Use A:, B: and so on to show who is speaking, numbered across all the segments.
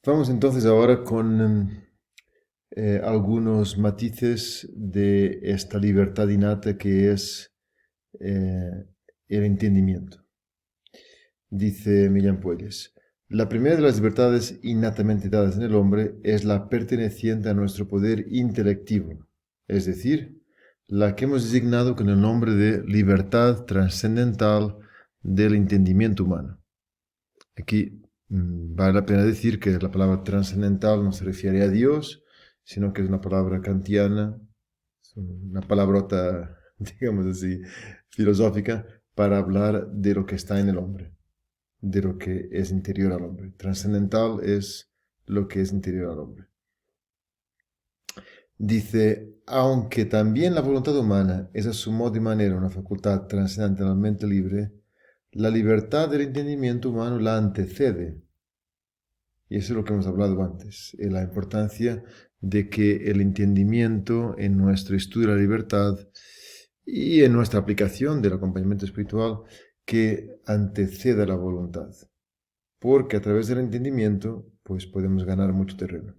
A: Vamos entonces ahora con algunos matices de esta libertad innata que es eh, el entendimiento. Dice Millán Puelles, la primera de las libertades innatamente dadas en el hombre es la perteneciente a nuestro poder intelectivo, es decir, la que hemos designado con el nombre de libertad trascendental del entendimiento humano. Aquí vale la pena decir que la palabra trascendental no se refiere a Dios, sino que es una palabra kantiana, es una palabrota, digamos así, filosófica, para hablar de lo que está en el hombre, de lo que es interior al hombre. Trascendental es lo que es interior al hombre. Dice, aunque también la voluntad humana es a su modo y manera una facultad trascendentalmente libre, la libertad del entendimiento humano la antecede. Y eso es lo que hemos hablado antes, la importancia de que el entendimiento en nuestro estudio de la libertad y en nuestra aplicación del acompañamiento espiritual que anteceda la voluntad. Porque a través del entendimiento pues podemos ganar mucho terreno.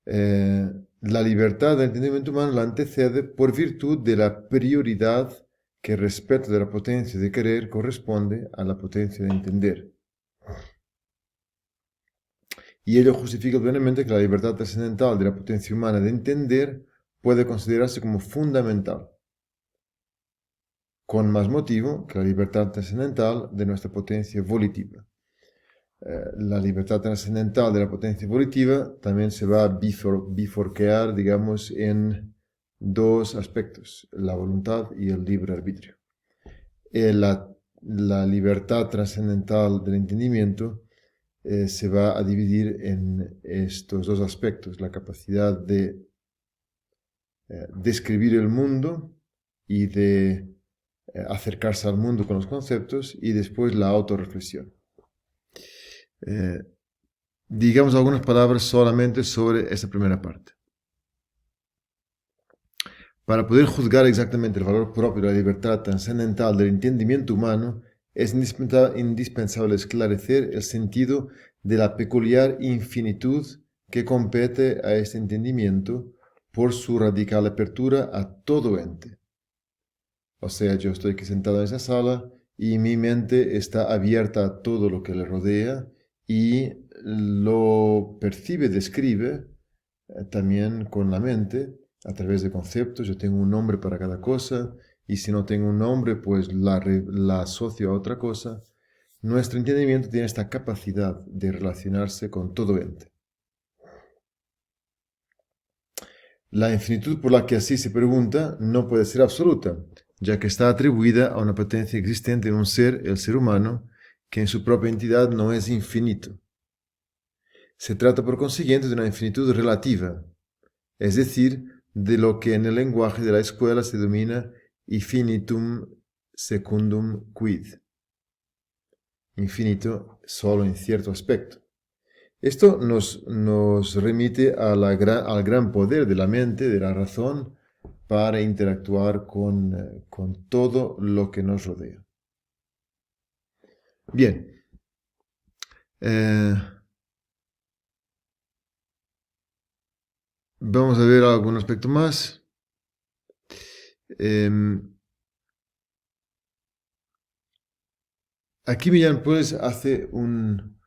A: La libertad del entendimiento humano la antecede por virtud de la prioridad que respecto de la potencia de querer corresponde a la potencia de entender. Y ello justifica plenamente que la libertad trascendental de la potencia humana de entender puede considerarse como fundamental, con más motivo que la libertad trascendental de nuestra potencia volitiva. La libertad trascendental de la potencia volitiva también se va a bifurcar, digamos, en dos aspectos, la voluntad y el libre arbitrio. La libertad trascendental del entendimiento se va a dividir en estos dos aspectos, la capacidad de describir el mundo y de acercarse al mundo con los conceptos y después la autorreflexión. Digamos algunas palabras solamente sobre esta primera parte. Para poder juzgar exactamente el valor propio de la libertad trascendental del entendimiento humano, es indispensable esclarecer el sentido de la peculiar infinitud que compete a este entendimiento por su radical apertura a todo ente. O sea, yo estoy aquí sentado en esa sala y mi mente está abierta a todo lo que le rodea y lo percibe, describe también con la mente a través de conceptos. Yo tengo un nombre para cada cosa y si no tengo un nombre, pues la asocio a otra cosa. Nuestro entendimiento tiene esta capacidad de relacionarse con todo ente. La infinitud por la que así se pregunta no puede ser absoluta, ya que está atribuida a una potencia existente en un ser, el ser humano, que en su propia entidad no es infinito. Se trata por consiguiente de una infinitud relativa, es decir, de lo que en el lenguaje de la escuela se denomina infinitum secundum quid. Infinito solo en cierto aspecto. Esto nos remite a al gran poder de la mente, de la razón, para interactuar con todo lo que nos rodea. Bien. Vamos a ver algún aspecto más. Aquí Millán pues hace un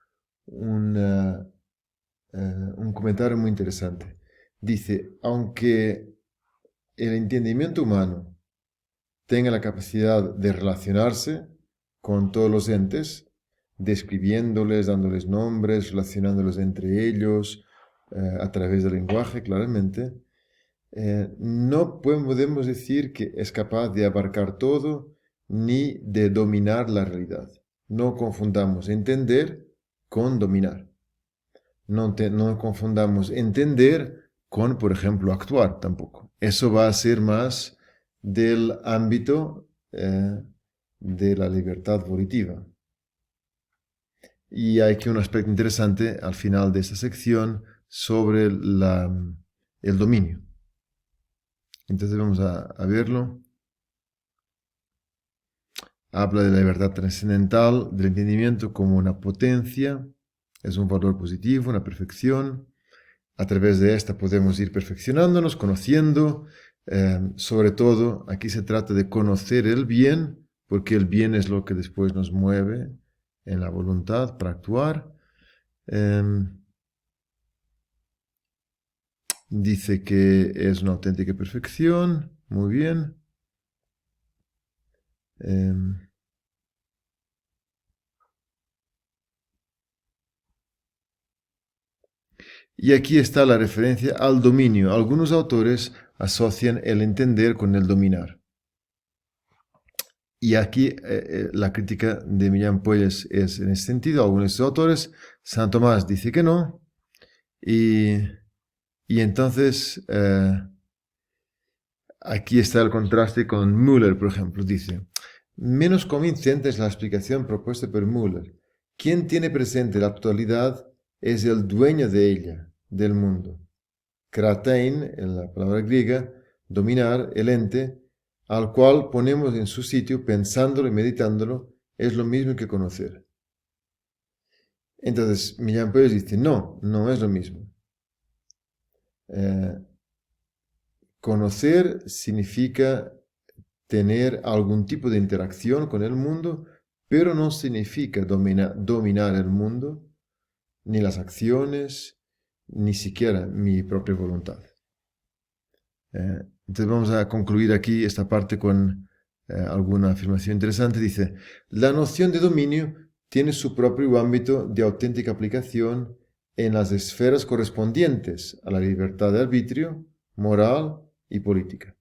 A: comentario muy interesante. Dice, aunque el entendimiento humano tenga la capacidad de relacionarse con todos los entes, describiéndoles, dándoles nombres, relacionándolos entre ellos, a través del lenguaje, claramente, no podemos decir que es capaz de abarcar todo ni de dominar la realidad. No confundamos entender con dominar. No confundamos entender con, por ejemplo, actuar tampoco. Eso va a ser más del ámbito de la libertad volitiva. Y hay aquí un aspecto interesante al final de esta sección sobre el dominio. Entonces vamos a verlo. Habla de la libertad trascendental del entendimiento como una potencia Es un valor positivo, una perfección. A través de esta podemos ir perfeccionándonos, conociendo. Sobre todo, aquí se trata de conocer el bien, porque el bien es lo que después nos mueve en la voluntad para actuar. Dice que es una auténtica perfección. Muy bien. Y aquí está la referencia al dominio. Algunos autores asocian el entender con el dominar. Y aquí la crítica de Millán Puelles es en ese sentido. Algunos autores, San Tomás dice que no. Y entonces aquí está el contraste con Müller, por ejemplo. Dice, menos convincente es la explicación propuesta por Müller. Quien tiene presente la actualidad es el dueño de ella, del mundo. Kratein, en la palabra griega, dominar, el ente, al cual ponemos en su sitio pensándolo y meditándolo, es lo mismo que conocer. Entonces, Millán Pérez dice, no, no es lo mismo. Conocer significa tener algún tipo de interacción con el mundo, pero no significa dominar el mundo, ni las acciones, ni siquiera mi propia voluntad. Entonces vamos a concluir aquí esta parte con alguna afirmación interesante. Dice, la noción de dominio tiene su propio ámbito de auténtica aplicación en las esferas correspondientes a la libertad de arbitrio, moral y política.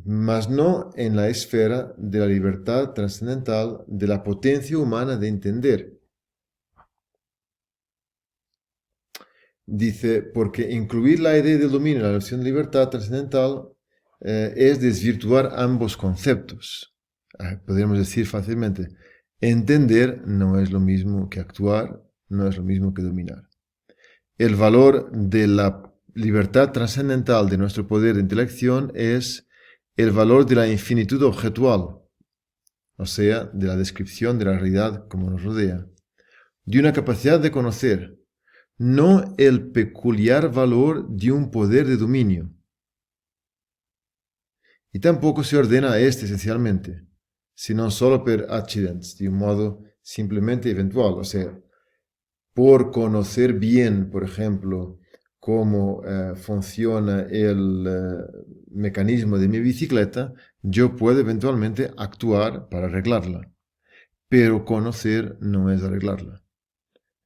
A: Mas no en la esfera de la libertad trascendental de la potencia humana de entender. Dice, porque incluir la idea del dominio en la noción de libertad trascendental es desvirtuar ambos conceptos. Podríamos decir fácilmente, entender no es lo mismo que actuar, no es lo mismo que dominar. El valor de la libertad trascendental de nuestro poder de intelección es el valor de la infinitud objetual, o sea, de la descripción de la realidad como nos rodea, de una capacidad de conocer, no el peculiar valor de un poder de dominio. Y tampoco se ordena a este esencialmente, sino solo per accidens, de un modo simplemente eventual, o sea, por conocer bien, por ejemplo, cómo funciona el mecanismo de mi bicicleta, yo puedo eventualmente actuar para arreglarla. Pero conocer no es arreglarla.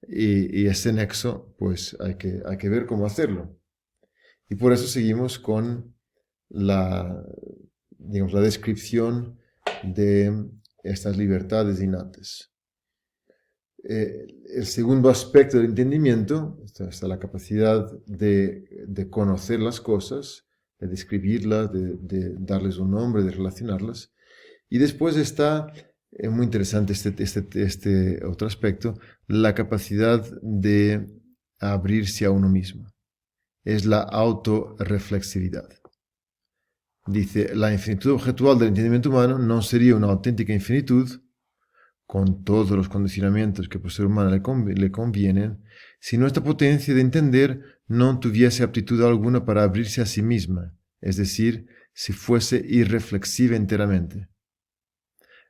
A: Y ese nexo, pues hay que ver cómo hacerlo. Y por eso seguimos con digamos, la descripción de estas libertades innatas. El segundo aspecto del entendimiento está la capacidad de conocer las cosas, de describirlas, de darles un nombre, de relacionarlas. Y después está, muy interesante este otro aspecto, la capacidad de abrirse a uno mismo. Es la autorreflexividad. Dice, la infinitud objetual del entendimiento humano no sería una auténtica infinitud, con todos los condicionamientos que por ser humano le convienen, si nuestra potencia de entender no tuviese aptitud alguna para abrirse a sí misma, es decir, si fuese irreflexiva enteramente.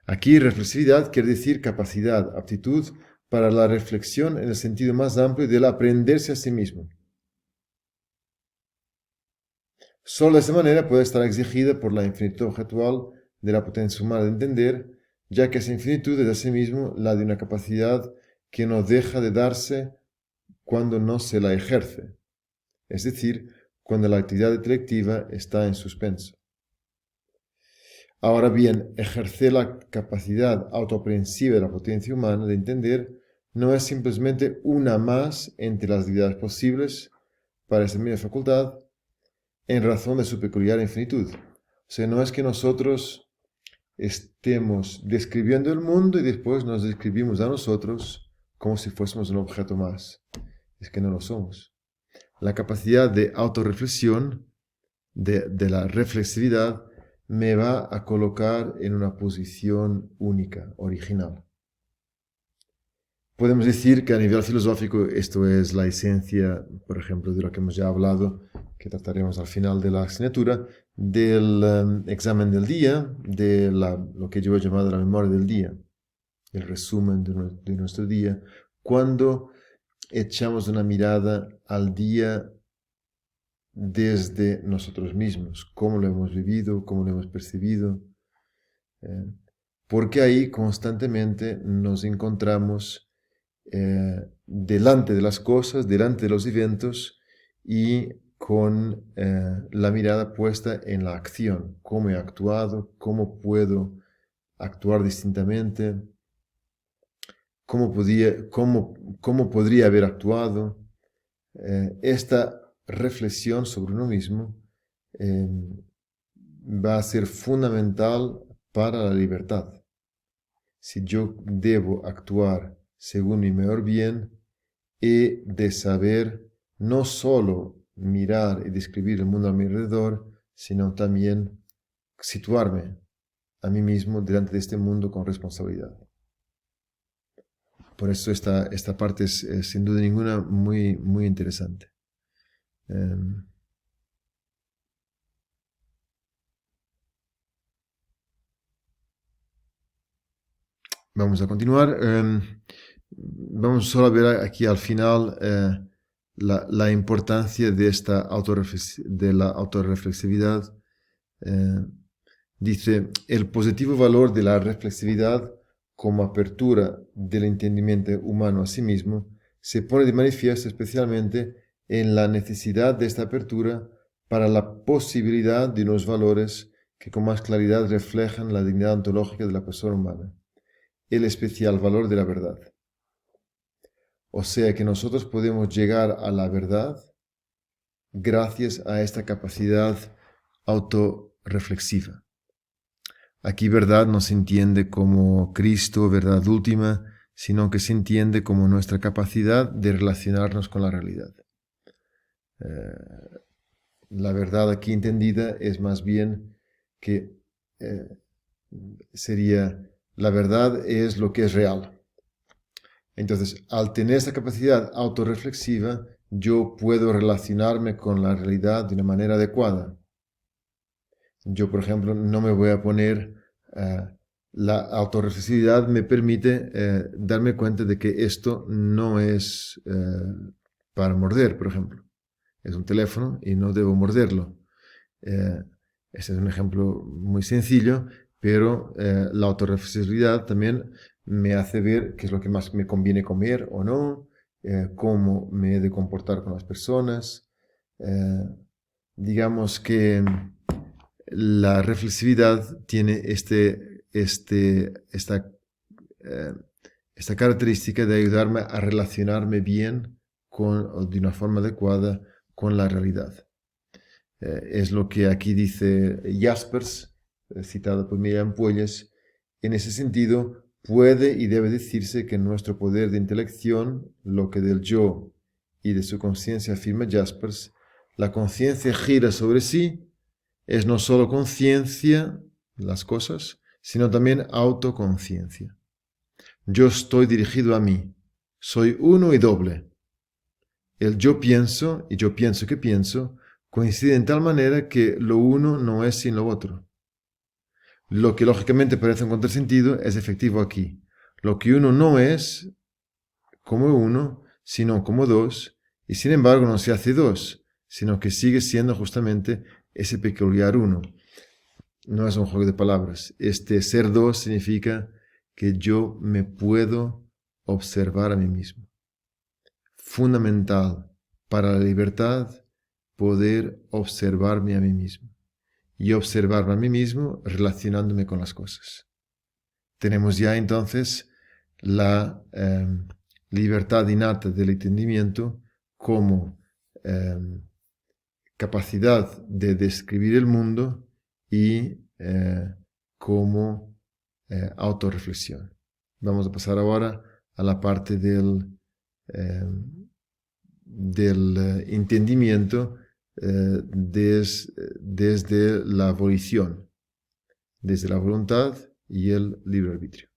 A: Aquí reflexividad quiere decir capacidad, aptitud para la reflexión en el sentido más amplio del aprenderse a sí mismo. Solo de esta manera puede estar exigida por la infinitud objetual de la potencia humana de entender, ya que esa infinitud es asimismo la de una capacidad que no deja de darse cuando no se la ejerce, es decir, cuando la actividad intelectiva está en suspenso. Ahora bien, ejercer la capacidad autoaprensiva de la potencia humana de entender no es simplemente una más entre las actividades posibles para esta misma facultad en razón de su peculiar infinitud. O sea, no es que nosotros estemos describiendo el mundo y después nos describimos a nosotros como si fuésemos un objeto más. Es que no lo somos. La capacidad de autorreflexión, de la reflexividad, me va a colocar en una posición única, original. podemos decir que a nivel filosófico esto es la esencia, por ejemplo, de lo que hemos ya hablado, que trataremos al final de la asignatura, del examen del día, de lo que yo he llamado la memoria del día, el resumen de nuestro día, cuando echamos una mirada al día desde nosotros mismos, cómo lo hemos vivido, cómo lo hemos percibido, porque ahí constantemente nos encontramos delante de las cosas, delante de los eventos y con la mirada puesta en la acción, cómo he actuado, cómo puedo actuar distintamente, cómo podría haber actuado. Esta reflexión sobre uno mismo va a ser fundamental para la libertad. Si yo debo actuar según mi mejor bien, he de saber no solo mirar y describir el mundo a mi alrededor, sino también situarme a mí mismo delante de este mundo con responsabilidad. Por eso esta parte es sin duda ninguna muy, muy interesante. Vamos a continuar. Vamos solo a ver aquí al final la importancia de la autorreflexividad. Dice, el positivo valor de la reflexividad como apertura del entendimiento humano a sí mismo se pone de manifiesto especialmente en la necesidad de esta apertura para la posibilidad de unos valores que con más claridad reflejan la dignidad ontológica de la persona humana, el especial valor de la verdad. O sea que nosotros podemos llegar a la verdad gracias a esta capacidad autorreflexiva. Aquí verdad no se entiende como Cristo, verdad última, sino que se entiende como nuestra capacidad de relacionarnos con la realidad. La verdad aquí entendida es más bien que sería, la verdad es lo que es real. Entonces, al tener esa capacidad autorreflexiva, yo puedo relacionarme con la realidad de una manera adecuada. Yo, por ejemplo, no me voy a poner... la autorreflexividad me permite darme cuenta de que esto no es para morder, por ejemplo. Es un teléfono y no debo morderlo. Este es un ejemplo muy sencillo, pero la autorreflexividad también me hace ver qué es lo que más me conviene comer o no, cómo me he de comportar con las personas. Digamos que la reflexividad tiene esta característica de ayudarme a relacionarme bien de una forma adecuada con la realidad. Es lo que aquí dice Jaspers, citado por Miriam Puelles. En ese sentido, puede y debe decirse que nuestro poder de intelección, lo que del yo y de su conciencia afirma Jaspers, la conciencia gira sobre sí, es no solo conciencia de las cosas, sino también autoconciencia. Yo estoy dirigido a mí, soy uno y doble. El yo pienso y yo pienso que pienso coinciden en tal manera que lo uno no es sin lo otro. Lo que lógicamente parece un contrasentido es efectivo aquí. Lo que uno no es como uno, sino como dos, y sin embargo no se hace dos, sino que sigue siendo justamente ese peculiar uno. No es un juego de palabras. Este ser dos significa que yo me puedo observar a mí mismo. Fundamental para la libertad poder observarme a mí mismo y observarme a mí mismo relacionándome con las cosas. Tenemos ya entonces la libertad innata del entendimiento como capacidad de describir el mundo y como autorreflexión. Vamos a pasar ahora a la parte del entendimiento desde la volición, desde la voluntad y el libre arbitrio.